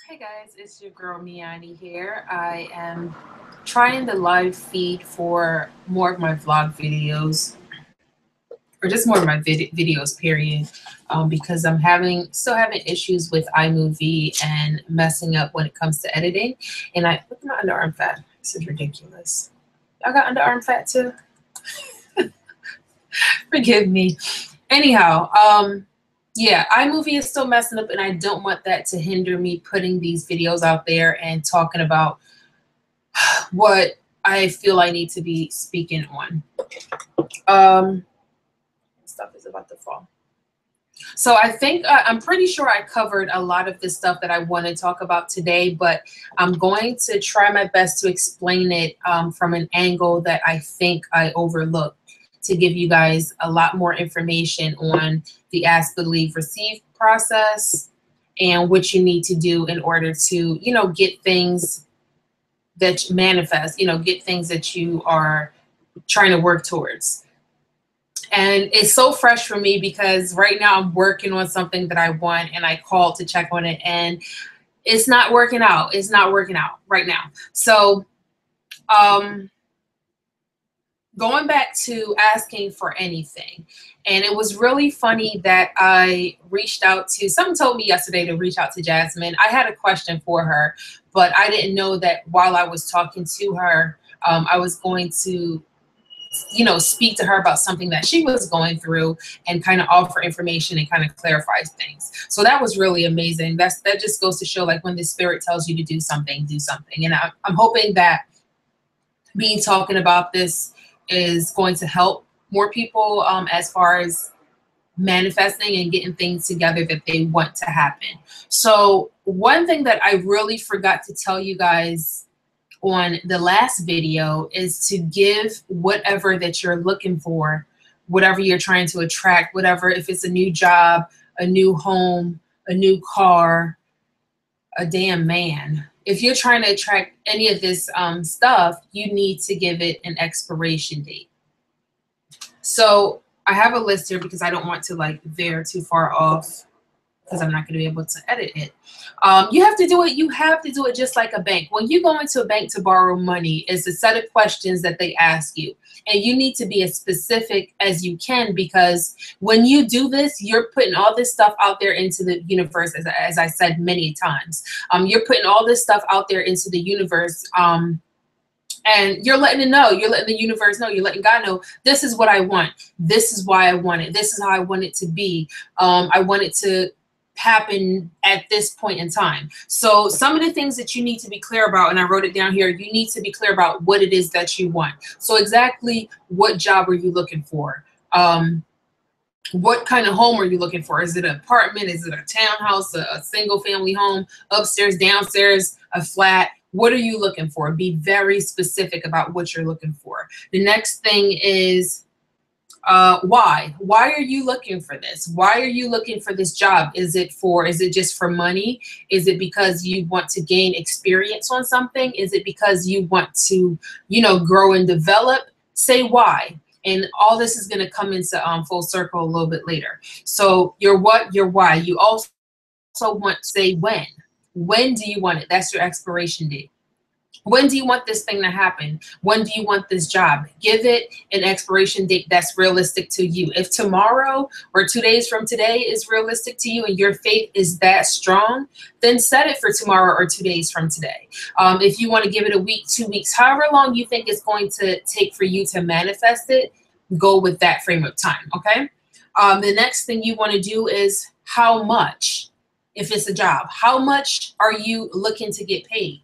Hey guys, it's your girl Me-Anie here. I am trying the live feed for more of my vlog videos, or just more of my videos, period, because I'm still having issues with iMovie and messing up when it comes to editing. And look at my underarm fat. This is ridiculous. Y'all got underarm fat too? Forgive me. Anyhow, yeah, iMovie is still messing up, and I don't want that to hinder me putting these videos out there and talking about what I feel I need to be speaking on. Stuff is about to fall. So I think I'm pretty sure I covered a lot of the stuff that I want to talk about today, but I'm going to try my best to explain it from an angle that I think I overlooked, to give you guys a lot more information on the ask, believe, receive process and what you need to do in order to, get things that manifest, get things that you are trying to work towards. And it's so fresh for me because right now I'm working on something that I want, and I called to check on it, and it's not working out. It's not working out right now. So, going back to asking for anything. And it was really funny that I reached out to, someone told me yesterday to reach out to Jasmine. I had a question for her, but I didn't know that while I was talking to her, I was going to, speak to her about something that she was going through and kind of offer information and kind of clarify things. So that was really amazing. That just goes to show, like, when the spirit tells you to do something, do something. And I'm hoping that me talking about this is going to help more people as far as manifesting and getting things together that they want to happen. So one thing that I really forgot to tell you guys on the last video is to give whatever that you're looking for, whatever you're trying to attract, whatever, if it's a new job, a new home, a new car, a damn man. If you're trying to attract any of this stuff, you need to give it an expiration date. So I have a list here because I don't want to veer too far off, because I'm not going to be able to edit it. You have to do it. You have to do it just like a bank. When you go into a bank to borrow money, it's a set of questions that they ask you. And you need to be as specific as you can, because when you do this, you're putting all this stuff out there into the universe, as I said many times. You're putting all this stuff out there into the universe. And you're letting it know, you're letting the universe know, you're letting God know, this is what I want. This is why I want it. This is how I want it to be. I want it to happen at this point in time. So some of the things that you need to be clear about, and I wrote it down here, you need to be clear about what it is that you want. So exactly what job are you looking for? What kind of home are you looking for? Is it an apartment? Is it a townhouse, a single family home, upstairs, downstairs, a flat? What are you looking for? Be very specific about what you're looking for. The next thing is why? Why are you looking for this? Why are you looking for this job? Is it just for money? Is it because you want to gain experience on something? Is it because you want to, grow and develop? Say why. And all this is going to come into full circle a little bit later. So your what, your why. You also want to say when. When do you want it? That's your expiration date. When do you want this thing to happen? When do you want this job? Give it an expiration date that's realistic to you. If tomorrow or 2 days from today is realistic to you and your faith is that strong, then set it for tomorrow or 2 days from today. If you want to give it a week, 2 weeks, however long you think it's going to take for you to manifest it, go with that frame of time, okay? The next thing you want to do is how much, if it's a job, how much are you looking to get paid?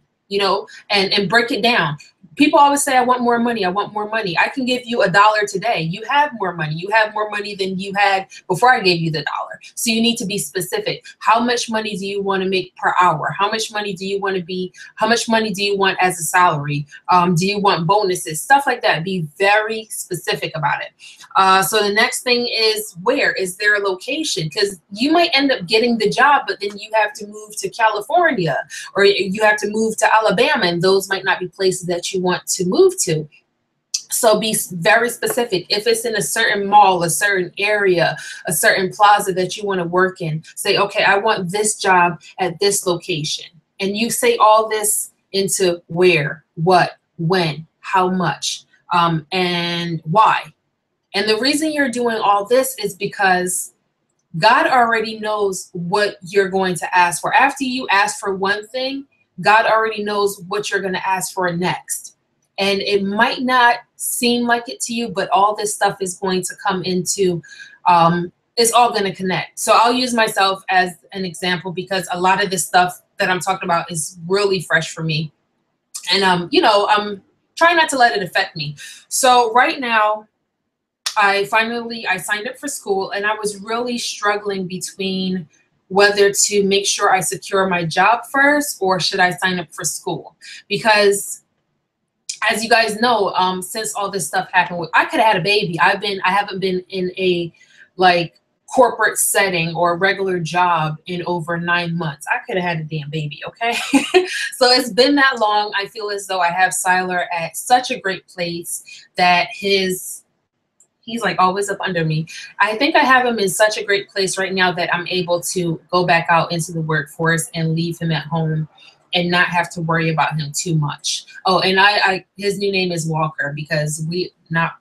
And break it down. People always say, I want more money. I want more money. I can give you $1 today. You have more money. You have more money than you had before I gave you the $1. So you need to be specific. How much money do you want to make per hour? How much money do you want to be? How much money do you want as a salary? Do you want bonuses? Stuff like that. Be very specific about it. So the next thing is, where is there a location? Because you might end up getting the job, but then you have to move to California, or you have to move to Alabama, and those might not be places that you want to move to. So be very specific. If it's in a certain mall, a certain area, a certain plaza that you want to work in, say, okay, I want this job at this location. And you say all this into where, what, when, how much, and why. And the reason you're doing all this is because God already knows what you're going to ask for. After you ask for one thing, God already knows what you're going to ask for next. And it might not seem like it to you, but all this stuff is going to come into, it's all going to connect. So I'll use myself as an example because a lot of this stuff that I'm talking about is really fresh for me. And, you know, I'm trying not to let it affect me. So right now, I signed up for school, and I was really struggling between whether to make sure I secure my job first or should I sign up for school. Because as you guys know, since all this stuff happened, I could have had a baby. I haven't been in a like corporate setting or a regular job in over 9 months. I could have had a damn baby, okay? So it's been that long. I feel as though I have Siler at such a great place that he's like always up under me. I think I have him in such a great place right now that I'm able to go back out into the workforce and leave him at home and not have to worry about him too much. Oh, and his new name is Walker because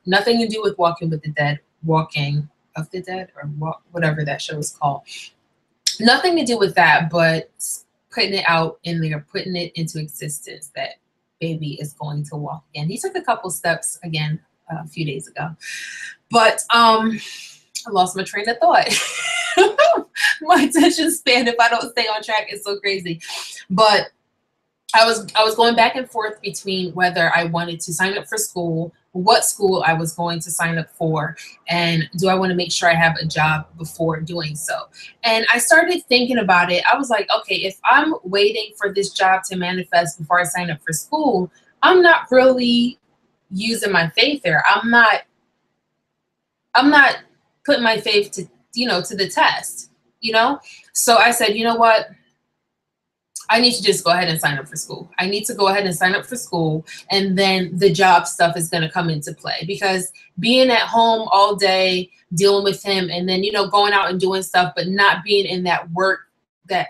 nothing to do with Walking with the Dead, Walking of the Dead, or whatever that show is called. Nothing to do with that, but putting it out in there, putting it into existence that baby is going to walk again. He took a couple steps again a few days ago, but I lost my train of thought. My attention span, if I don't stay on track, is so crazy. But I was going back and forth between whether I wanted to sign up for school, what school I was going to sign up for, and do I want to make sure I have a job before doing so. And I started thinking about it. I was like, okay, if I'm waiting for this job to manifest before I sign up for school, I'm not really using my faith there. I'm not putting my faith to the test, So I said, you know what? I need to just go ahead and sign up for school. I need to go ahead and sign up for school, and then the job stuff is going to come into play, because being at home all day dealing with him and then, going out and doing stuff, but not being in that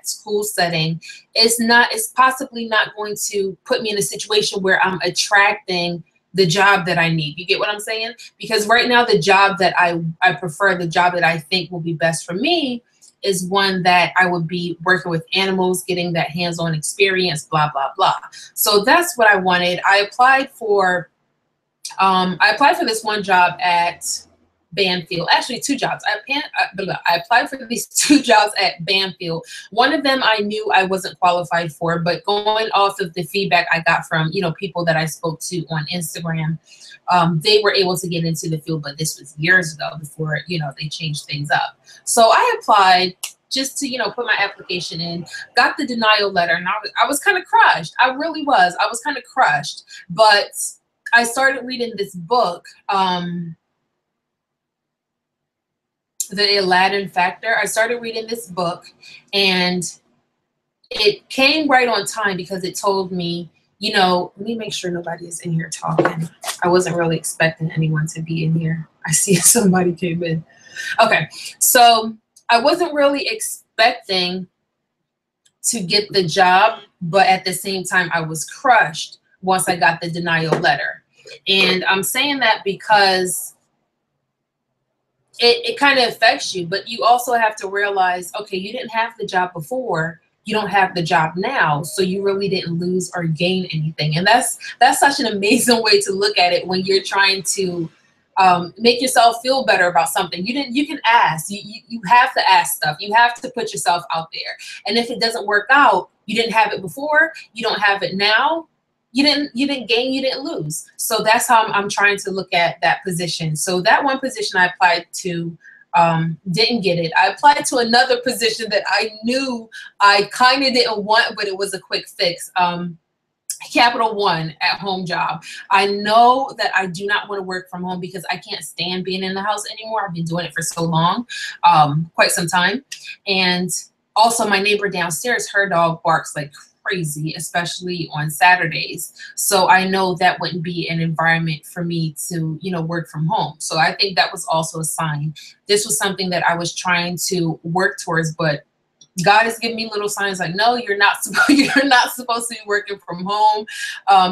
school setting, it's possibly not going to put me in a situation where I'm attracting the job that I need. You get what I'm saying? Because right now, the job that I prefer, the job that I think will be best for me, is one that I would be working with animals, getting that hands-on experience, blah, blah, blah. So that's what I wanted. I applied for this one job at Banfield. Actually, two jobs. I applied for these two jobs at Banfield. One of them I knew I wasn't qualified for, but going off of the feedback I got from, people that I spoke to on Instagram, they were able to get into the field, but this was years ago before, they changed things up. So I applied just to, put my application in, got the denial letter, and I was kind of crushed. I really was. I was kind of crushed, but I started reading this book, The Aladdin Factor. I started reading this book, and it came right on time because it told me, let me make sure nobody is in here talking. I wasn't really expecting anyone to be in here. I see somebody came in. Okay, so I wasn't really expecting to get the job, but at the same time, I was crushed once I got the denial letter. And I'm saying that because it kind of affects you, but you also have to realize, okay, you didn't have the job before, you don't have the job now, so you really didn't lose or gain anything. And that's such an amazing way to look at it when you're trying to make yourself feel better about something. You can ask. You have to ask stuff. You have to put yourself out there. And if it doesn't work out, you didn't have it before, you don't have it now. You didn't gain, you didn't lose. So that's how I'm trying to look at that position. So that one position I applied to, didn't get it. I applied to another position that I knew I kind of didn't want, but it was a quick fix. Capital One at-home job. I know that I do not want to work from home because I can't stand being in the house anymore. I've been doing it for so long, quite some time. And also my neighbor downstairs, her dog barks like crazy, especially on Saturdays. So I know that wouldn't be an environment for me to, work from home. So I think that was also a sign. This was something that I was trying to work towards, but God is giving me little signs like, no, you're not you're not supposed to be working from home.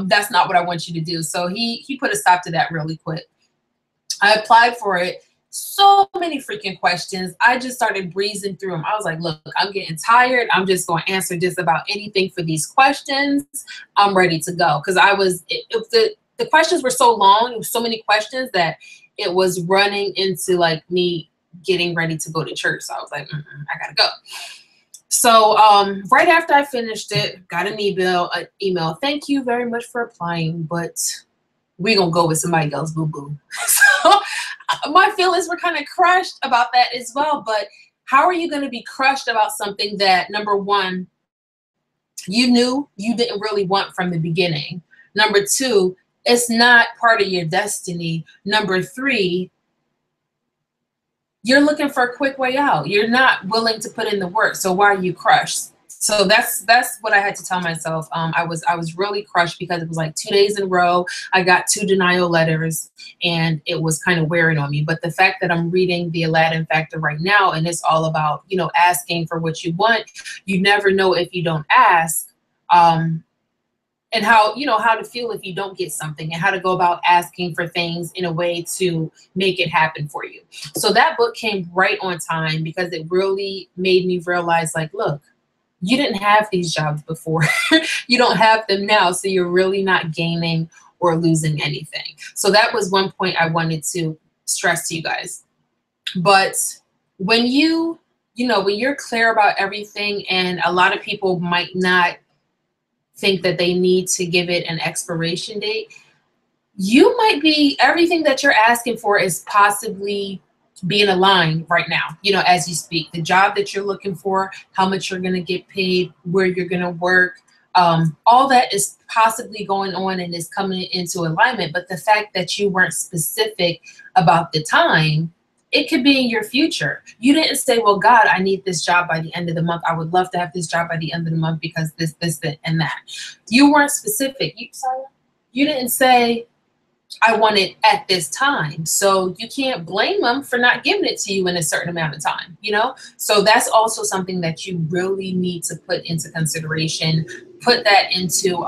That's not what I want you to do. So he put a stop to that really quick. I applied for it. So many freaking questions. I just started breezing through them. I was like, look, I'm getting tired. I'm just going to answer just about anything for these questions. I'm ready to go. Because the questions were so long, it was so many questions that it was running into like me getting ready to go to church. So I was like, I gotta go. So right after I finished it, got an email. Thank you very much for applying, but we gonna go with somebody else, boo-boo. So my feelings were kind of crushed about that as well. But how are you going to be crushed about something that, number one, you knew you didn't really want from the beginning? Number two, it's not part of your destiny. Number three, you're looking for a quick way out. You're not willing to put in the work. So why are you crushed? So that's what I had to tell myself. I was really crushed because it was like 2 days in a row. I got 2 denial letters and it was kind of wearing on me. But the fact that I'm reading The Aladdin Factor right now, and it's all about, you know, asking for what you want. You never know if you don't ask. And how, you know, how to feel if you don't get something, and how to go about asking for things in a way to make it happen for you. So that book came right on time because it really made me realize, like, look, you didn't have these jobs before. You don't have them now. So you're really not gaining or losing anything. So that was one point I wanted to stress to you guys. But when when you're clear about everything, and a lot of people might not think that they need to give it an expiration date, you might be, everything that you're asking for is possibly being aligned right now, you know, as you speak. The job that you're looking for, how much you're going to get paid, where you're going to work, all that is possibly going on and is coming into alignment. But the fact that you weren't specific about the time, it could be in your future. You didn't say, well, God, I need this job by the end of the month. I would love to have this job by the end of the month because this, and that. You weren't specific. You didn't say, I want it at this time. So you can't blame them for not giving it to you in a certain amount of time, you know? So that's also something that you really need to put into consideration. Put that into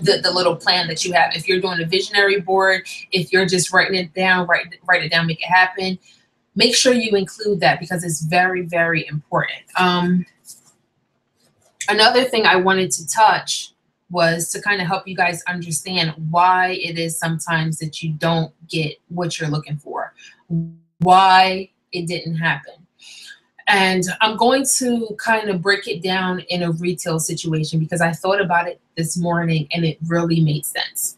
the little plan that you have. If you're doing a visionary board, if you're just writing it down, write it down, make it happen. Make sure you include that because it's very, very important. Another thing I wanted to touch was to kind of help you guys understand why it is sometimes that you don't get what you're looking for, why it didn't happen. And I'm going to kind of break it down in a retail situation because I thought about it this morning and it really made sense.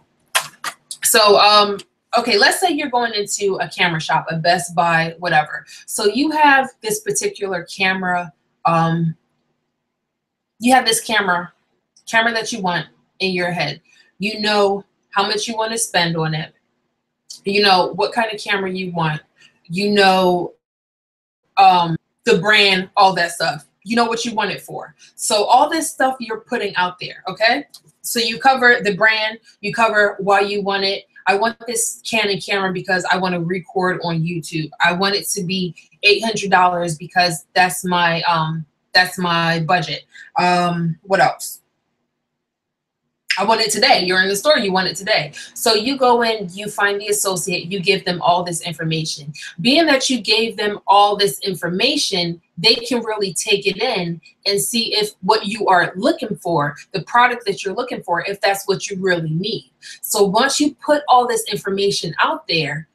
So, okay, let's say you're going into a camera shop, a Best Buy, whatever. So you have this particular camera, you have this camera that you want in your head. You know how much you want to spend on it. You know what kind of camera you want. You know the brand, all that stuff. You know what you want it for. So all this stuff you're putting out there, okay? So you cover the brand, you cover why you want it. I want this Canon camera because I want to record on YouTube. I want it to be $800 because that's my budget. What else? I want it today. You're in the store, you want it today. So you go in, you find the associate, you give them all this information. Being that you gave them all this information, they can really take it in and see if what you are looking for, the product that you're looking for, if that's what you really need. So once you put all this information out there,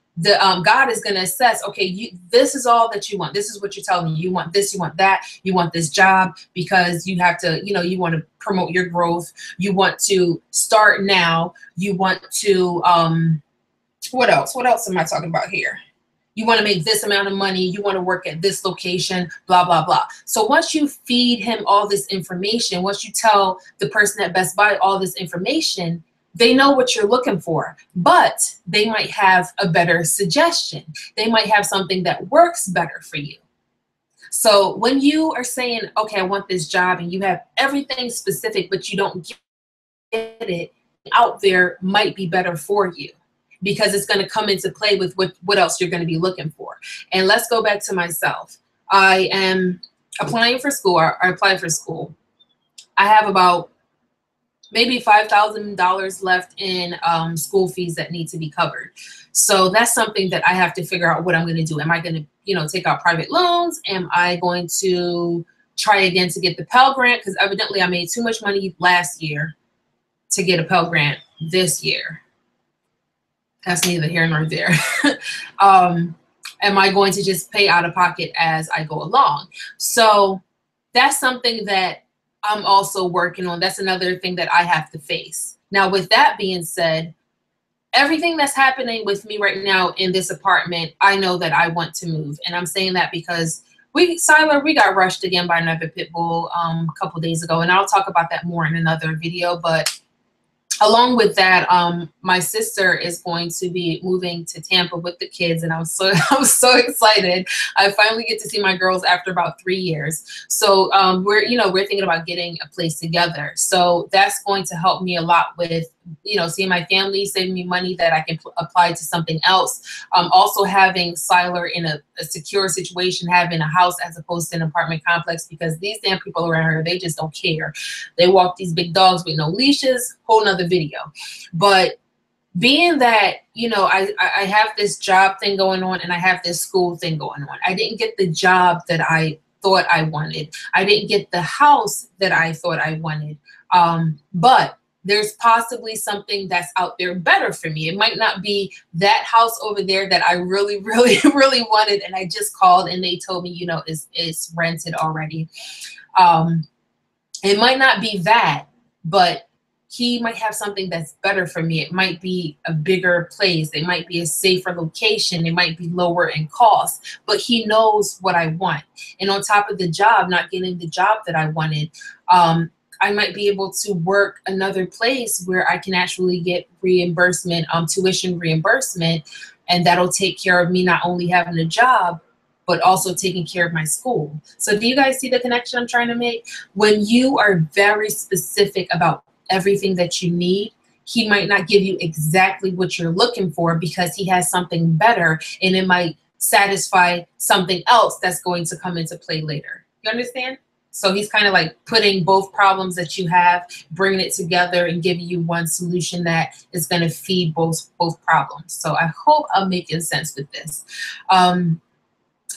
God is going to assess, okay, this is all that you want. This is what you're telling me. You want this, you want that, you want this job because you have to, you want to promote your growth. You want to start now. You want to, what else? What else am I talking about here? You want to make this amount of money. You want to work at this location, blah, blah, blah. So once you feed him all this information, once you tell the person at Best Buy all this information, they know what you're looking for, but they might have a better suggestion. They might have something that works better for you. So when you are saying, okay, I want this job, and you have everything specific, but you don't get it, out there might be better for you because it's going to come into play with what else you're going to be looking for. And let's go back to myself. I am applying for school, I applied for school. I have about maybe $5,000 left in school fees that need to be covered. So that's something that I have to figure out what I'm going to do. Am I going to, you know, take out private loans? Am I going to try again to get the Pell Grant? Because evidently I made too much money last year to get a Pell Grant this year. That's neither here nor there. Am I going to just pay out of pocket as I go along? So that's something that I'm also working on. That's another thing that I have to face. Now, with that being said, everything that's happening with me right now in this apartment, I know that I want to move. And I'm saying that because Siler, we got rushed again by another pit bull a couple days ago. And I'll talk about that more in another video. But along with that, my sister is going to be moving to Tampa with the kids, and I'm so excited. I finally get to see my girls after about 3 years. So we're thinking about getting a place together. So that's going to help me a lot with, you know, seeing my family, saving me money that I can apply to something else. Also having Siler in a secure situation, having a house as opposed to an apartment complex, because these damn people around here, they just don't care. They walk these big dogs with no leashes, whole nother video. But being that, you know, I have this job thing going on and I have this school thing going on. I didn't get the job that I thought I wanted. I didn't get the house that I thought I wanted. But there's possibly something that's out there better for me. It might not be that house over there that I really, really, really wanted. And I just called and they told me, you know, it's rented already. It might not be that, but he might have something that's better for me. It might be a bigger place. It might be a safer location. It might be lower in cost, but he knows what I want. And on top of the job, not getting the job that I wanted, I might be able to work another place where I can actually get reimbursement, tuition reimbursement, and that'll take care of me not only having a job, but also taking care of my school. So do you guys see the connection I'm trying to make? When you are very specific about everything that you need, he might not give you exactly what you're looking for because he has something better, and it might satisfy something else that's going to come into play later. You understand? So he's kind of like putting both problems that you have, bringing it together and giving you one solution that is going to feed both problems. So I hope I'm making sense with this.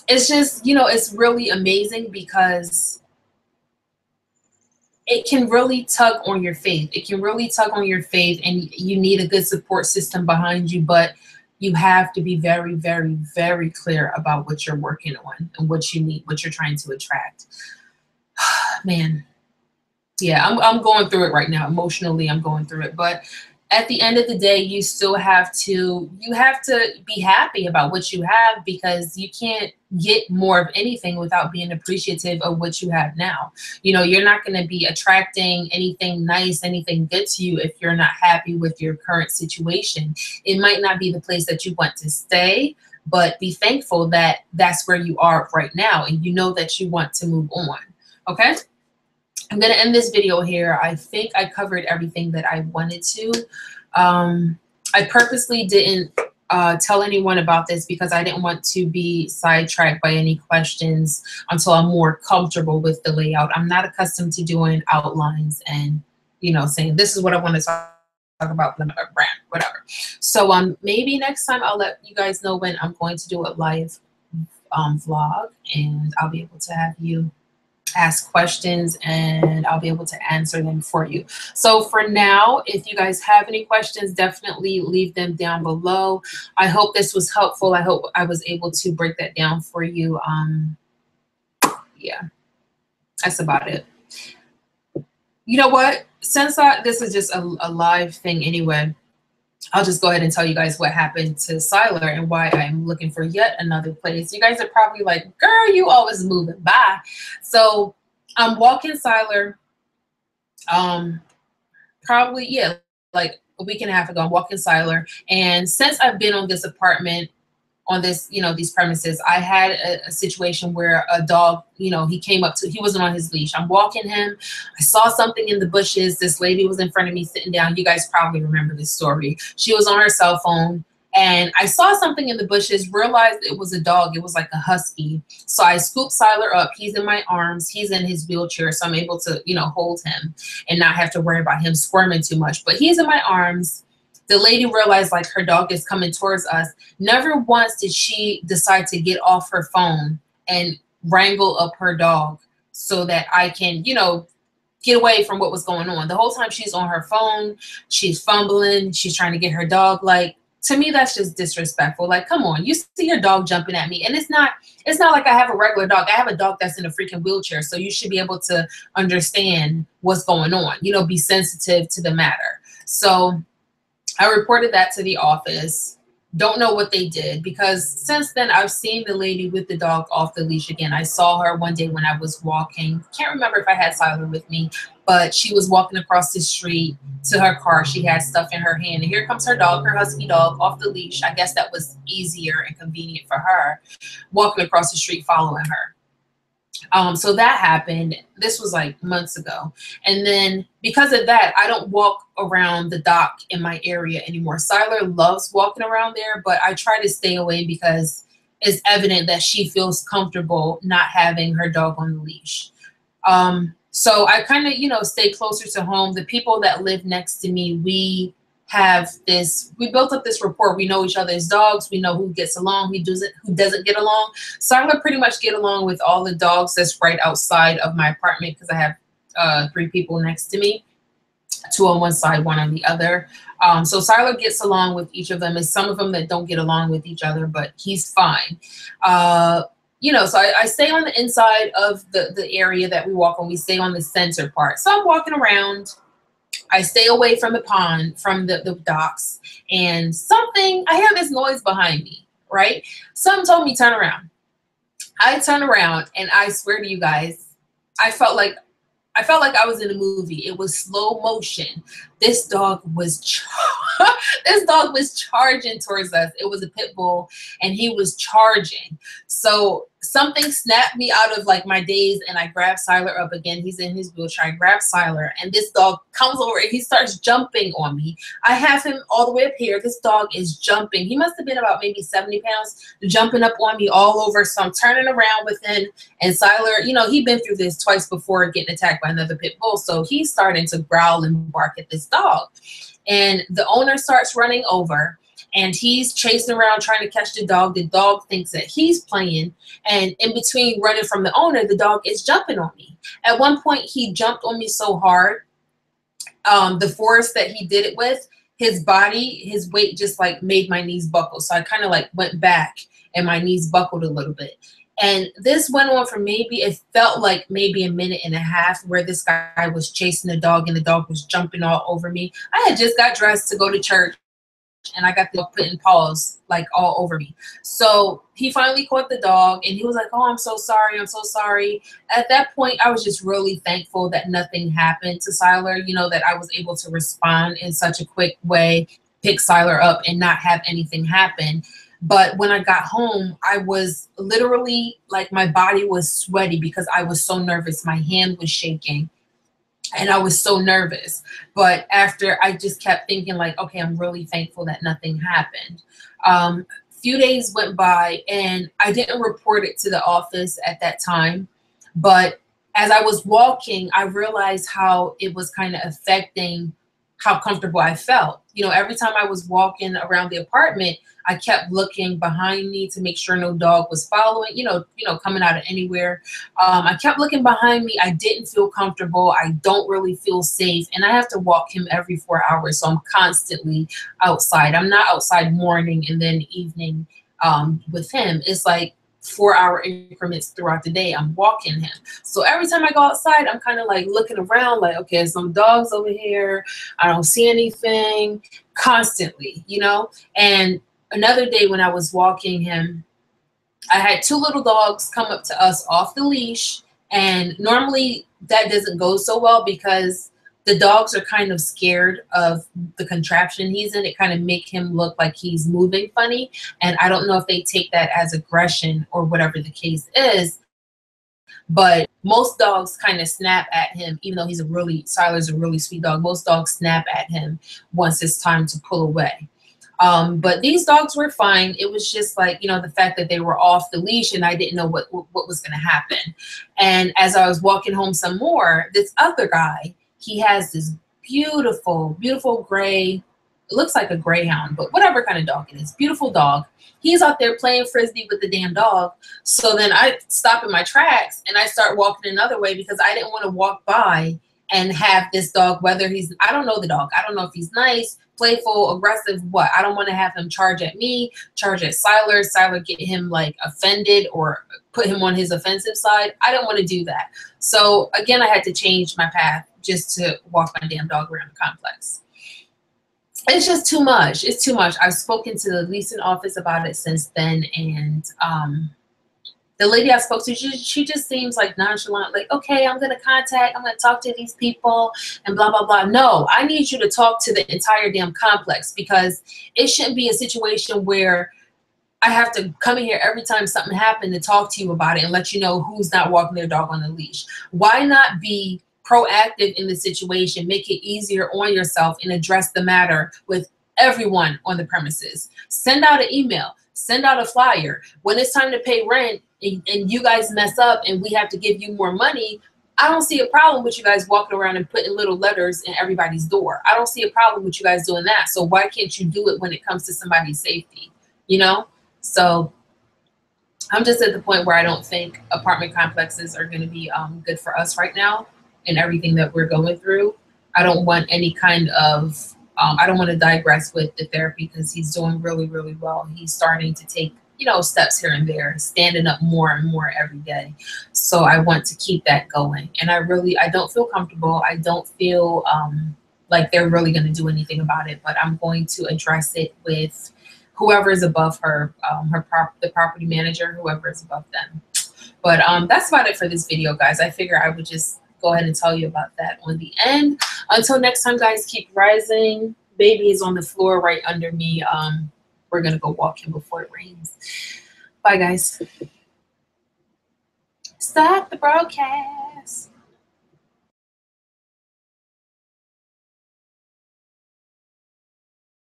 It's just, you know, it's really amazing because it can really tug on your faith. It can really tug on your faith, and you need a good support system behind you, but you have to be very, very, very clear about what you're working on and what you need, what you're trying to attract. Man, yeah, I'm going through it right now. Emotionally, I'm going through it. But at the end of the day, you still have to be happy about what you have, because you can't get more of anything without being appreciative of what you have now. You know, you're not going to be attracting anything nice, anything good to you if you're not happy with your current situation. It might not be the place that you want to stay, but be thankful that that's where you are right now, and you know that you want to move on. Okay, I'm going to end this video here. I think I covered everything that I wanted to. I purposely didn't tell anyone about this because I didn't want to be sidetracked by any questions until I'm more comfortable with the layout. I'm not accustomed to doing outlines and, you know, saying this is what I want to talk about, whatever. So maybe next time I'll let you guys know when I'm going to do a live vlog, and I'll be able to have you ask questions and I'll be able to answer them for you. So for now, if you guys have any questions, definitely leave them down below. I hope this was helpful. I hope I was able to break that down for you. Yeah, that's about it. You know what? Since this is just a live thing anyway, I'll just go ahead and tell you guys what happened to Siler and why I'm looking for yet another place. You guys are probably like, girl, you always moving by. So I'm walking Siler, probably, yeah, like a week and a half ago, I'm walking Siler. And since I've been on this apartment, on this, you know, these premises, I had a situation where a dog, you know, he came up to, he wasn't on his leash. I'm walking him. I saw something in the bushes. This lady was in front of me sitting down. You guys probably remember this story. She was on her cell phone And I saw something in the bushes, realized it was a dog. It was like a husky. So I scooped Siler up. He's in my arms. He's in his wheelchair. So I'm able to, hold him and not have to worry about him squirming too much. But he's in my arms. The lady realized like her dog is coming towards us. Never once did she decide to get off her phone and wrangle up her dog so that I can, get away from what was going on. The whole time she's on her phone, she's fumbling, she's trying to get her dog. Like, to me, that's just disrespectful. Like, come on, you see your dog jumping at me, and it's not like I have a regular dog. I have a dog that's in a freaking wheelchair, so you should be able to understand what's going on. Be sensitive to the matter. So I reported that to the office. Don't know what they did, because since then I've seen the lady with the dog off the leash again. I saw her one day when I was walking. Can't remember if I had Siler with me, but she was walking across the street to her car. She had stuff in her hand, and here comes her dog, her husky dog, off the leash. I guess that was easier and convenient for her, walking across the street following her. So that happened. This was like months ago. And then because of that, I don't walk around the dock in my area anymore. Siler loves walking around there, but I try to stay away because it's evident that she feels comfortable not having her dog on the leash. So I kind of, stay closer to home. The people that live next to me, we built up this rapport. We know each other's dogs. We know who gets along, who doesn't get along. So I'm gonna pretty much get along with all the dogs that's right outside of my apartment, because I have 3 people next to me, 2 on one side, 1 on the other. So Siler gets along with each of them. There's some of them that don't get along with each other, but he's fine. So I stay on the inside of the area that we walk on. We stay on the center part. So I'm walking around. I stay away from the pond, from the docks, and I hear this noise behind me, right? Something told me turn around. I turn around, and I swear to you guys, I felt like I was in a movie. It was slow motion. This dog was charging towards us. It was a pit bull, and he was charging. So something snapped me out of like my daze, and I grabbed Siler up again. He's in his wheelchair. I grab Siler, and this dog comes over and he starts jumping on me. I have him all the way up here. This dog is jumping. He must have been about maybe 70 pounds, jumping up on me all over. So I'm turning around with him, and Siler, he'd been through this twice before, getting attacked by another pit bull. So he's starting to growl and bark at this dog. And the owner starts running over, and he's chasing around trying to catch the dog. The dog thinks that he's playing, and in between running from the owner, the dog is jumping on me. At one point, he jumped on me so hard, the force that he did it with, his weight just like made my knees buckle. So I kind of like went back, and my knees buckled a little bit. And this went on for it felt like maybe a minute and a half, where this guy was chasing the dog, and the dog was jumping all over me. I had just got dressed to go to church, and I got the dog putting paws like all over me. So he finally caught the dog, and he was like, "Oh, I'm so sorry. I'm so sorry." At that point, I was just really thankful that nothing happened to Siler, that I was able to respond in such a quick way, pick Siler up, and not have anything happen. But when I got home, I was literally like, my body was sweaty because I was so nervous. My hand was shaking, and I was so nervous. But after, I just kept thinking like, okay, I'm really thankful that nothing happened. Few days went by, and I didn't report it to the office at that time. But as I was walking, I realized how it was kind of affecting how comfortable I felt. Every time I was walking around the apartment, I kept looking behind me to make sure no dog was following, coming out of anywhere. I kept looking behind me. I didn't feel comfortable. I don't really feel safe. And I have to walk him every 4 hours. So I'm constantly outside. I'm not outside morning and then evening with him. It's like 4-hour increments throughout the day. I'm walking him. So every time I go outside, I'm kind of like looking around like, okay, there's some dogs over here. I don't see anything, constantly, And another day when I was walking him, I had 2 little dogs come up to us off the leash. And normally that doesn't go so well, because the dogs are kind of scared of the contraption he's in. It kind of make him look like he's moving funny. And I don't know if they take that as aggression or whatever the case is. But most dogs kind of snap at him, even though Siler's a really sweet dog. Most dogs snap at him once it's time to pull away. But these dogs were fine. It was just like, you know, the fact that they were off the leash and I didn't know what was going to happen. And as I was walking home some more, this other guy, he has this beautiful, beautiful gray, it looks like a greyhound, but whatever kind of dog it is, beautiful dog. He's out there playing frisbee with the damn dog. So then I stop in my tracks and I start walking another way because I didn't want to walk by and have this dog, whether he's, I don't know the dog. I don't know if he's nice, playful, aggressive, what. I don't want to have him charge at me, charge at Siler get him like offended or put him on his offensive side. I don't want to do that. So again, I had to change my path just to walk my damn dog around the complex. It's just too much. It's too much. I've spoken to the leasing office about it since then, and the lady I spoke to, she just seems like nonchalant, like, okay, I'm going to talk to these people and blah, blah, blah. No, I need you to talk to the entire damn complex, because it shouldn't be a situation where I have to come in here every time something happened to talk to you about it and let you know who's not walking their dog on the leash. Why not be proactive in the situation, make it easier on yourself, and address the matter with everyone on the premises? Send out an email, send out a flyer. When it's time to pay rent and you guys mess up and we have to give you more money, I don't see a problem with you guys walking around and putting little letters in everybody's door. I don't see a problem with you guys doing that. So why can't you do it when it comes to somebody's safety, you know? So I'm just at the point where I don't think apartment complexes are going to be good for us right now and everything that we're going through. I don't want any kind of, I don't want to digress with the therapy, because he's doing really, really well. He's starting to take, you know, steps here and there, standing up more and more every day. So I want to keep that going. And I don't feel comfortable. I don't feel like they're really going to do anything about it, but I'm going to address it with whoever is above her, the property manager, whoever is above them. But that's about it for this video, guys. I figure I would just go ahead and tell you about that on the end. Until next time, guys, keep rising. Baby is on the floor right under me. We're going to go walk him before it rains. Bye, guys. Stop the broadcast.